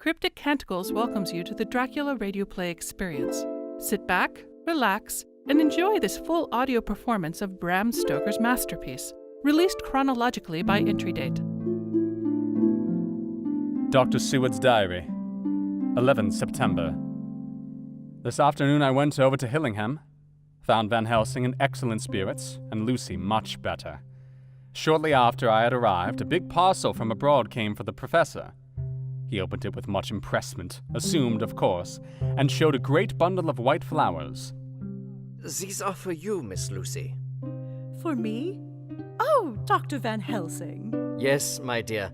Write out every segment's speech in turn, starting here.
Cryptic Canticles welcomes you to the Dracula radio play experience. Sit back, relax, and enjoy this full audio performance of Bram Stoker's masterpiece, released chronologically by entry date. Dr. Seward's Diary, 11 September. This afternoon I went over to Helsing, found Van Helsing in excellent spirits, and Lucy much better. Shortly after I had arrived, a big parcel from abroad came for the professor. He opened it with much impressment, assumed, of course, and showed a great bundle of white flowers. These are for you, Miss Lucy. For me? Oh, Dr. Van Helsing. Yes, my dear,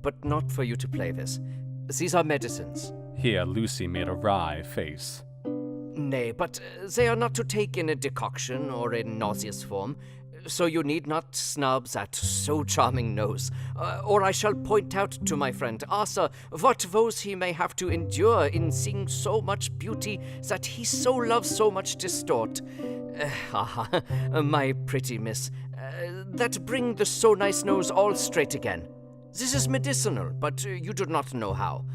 but not for you to play this. These are medicines. Here Lucy made a wry face. Nay, but they are not to take in a decoction or in nauseous form, so you need not snub that so charming nose, or I shall point out to my friend Arthur what woes he may have to endure in seeing so much beauty that he so loves so much distort. My pretty miss, that bring the so nice nose all straight again. This is medicinal, but you do not know how.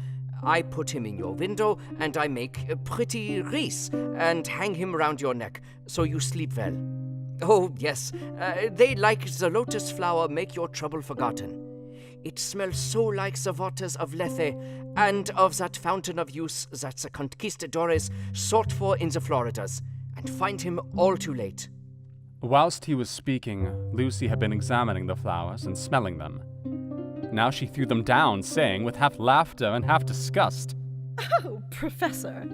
I put him in your window, and I make a pretty wreath, and hang him round your neck, so you sleep well. Oh, yes, they like the lotus flower make your trouble forgotten. It smells so like the waters of Lethe, and of that fountain of youth that the conquistadores sought for in the Floridas, and find him all too late. Whilst he was speaking, Lucy had been examining the flowers and smelling them. Now she threw them down, saying, with half laughter and half disgust, Oh, Professor,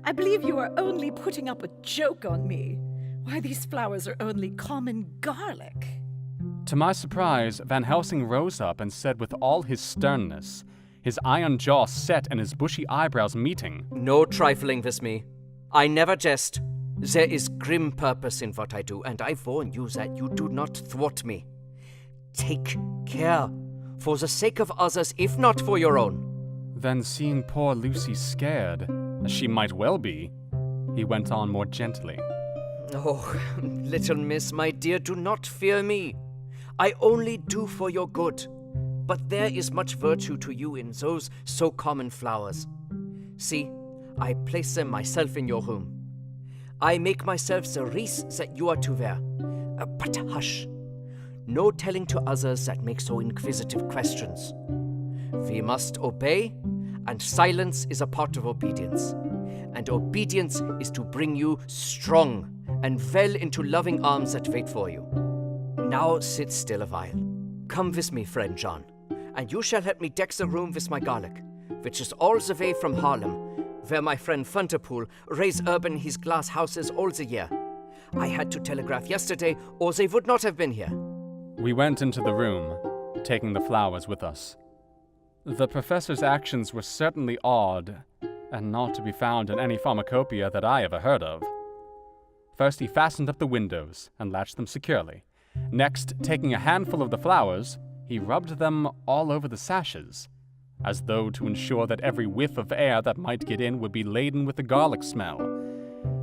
I believe you are only putting up a joke on me. Why, these flowers are only common garlic. To my surprise, Van Helsing rose up and said with all his sternness, his iron jaw set and his bushy eyebrows meeting, No trifling with me. I never jest. There is grim purpose in what I do, and I warn you that you do not thwart me. Take care, for the sake of others, if not for your own. Then seeing poor Lucy scared, as she might well be, he went on more gently. Oh, little miss, my dear, do not fear me. I only do for your good. But there is much virtue to you in those so common flowers. See, I place them myself in your room. I make myself the wreath that you are to wear. But hush, no telling to others that make so inquisitive questions. We must obey, and silence is a part of obedience. And obedience is to bring you strong and well into loving arms that wait for you. Now sit still a while. Come with me, friend John, and you shall help me deck the room with my garlic, which is all the way from Harlem, where my friend Funterpool raise urban his glass houses all the year. I had to telegraph yesterday, or they would not have been here. We went into the room, taking the flowers with us. The professor's actions were certainly odd, and not to be found in any pharmacopoeia that I ever heard of. First he fastened up the windows and latched them securely. Next, taking a handful of the flowers, he rubbed them all over the sashes, as though to ensure that every whiff of air that might get in would be laden with the garlic smell.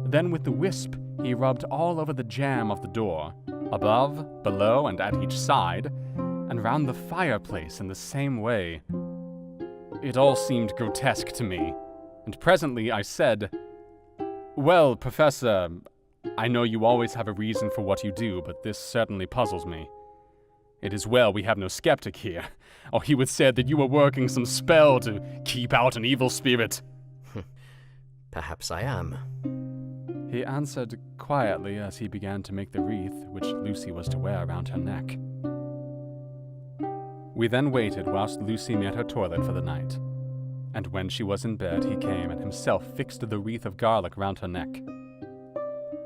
Then with the wisp, he rubbed all over the jamb of the door, above, below, and at each side, and round the fireplace in the same way. It all seemed grotesque to me, and presently I said, Well, Professor, I know you always have a reason for what you do, but this certainly puzzles me. It is well we have no skeptic here, or he would say that you were working some spell to keep out an evil spirit. Perhaps I am. He answered quietly as he began to make the wreath which Lucy was to wear around her neck. We then waited whilst Lucy made her toilet for the night, and when she was in bed he came and himself fixed the wreath of garlic round her neck.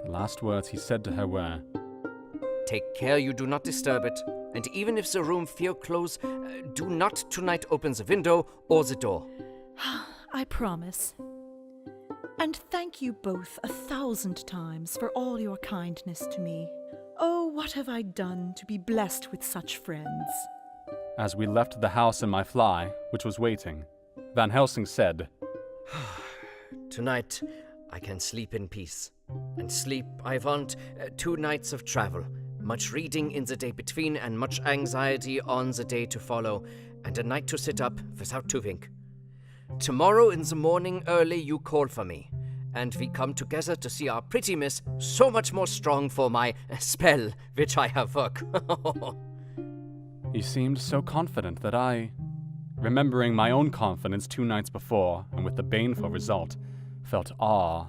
The last words he said to her were, Take care you do not disturb it, and even if the room feel close, do not tonight open the window or the door. I promise. And thank you both 1,000 times for all your kindness to me. Oh, what have I done to be blessed with such friends? As we left the house in my fly, which was waiting, Van Helsing said, Tonight I can sleep in peace. And sleep, I want, 2 nights of travel, much reading in the day between and much anxiety on the day to follow, and a night to sit up without to wink. Tomorrow in the morning early you call for me, and we come together to see our pretty miss so much more strong for my spell which I have work. He seemed so confident that I, remembering my own confidence 2 nights before and with the baneful result, felt awe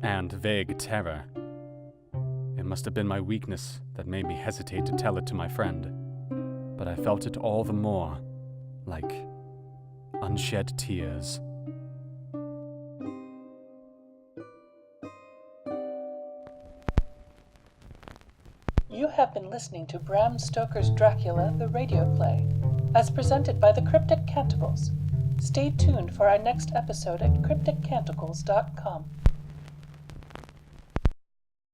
and vague terror. It must have been my weakness that made me hesitate to tell it to my friend, but I felt it all the more, like unshed tears. You have been listening to Bram Stoker's Dracula, the radio play, as presented by the Cryptic Canticles. Stay tuned for our next episode at crypticcanticles.com.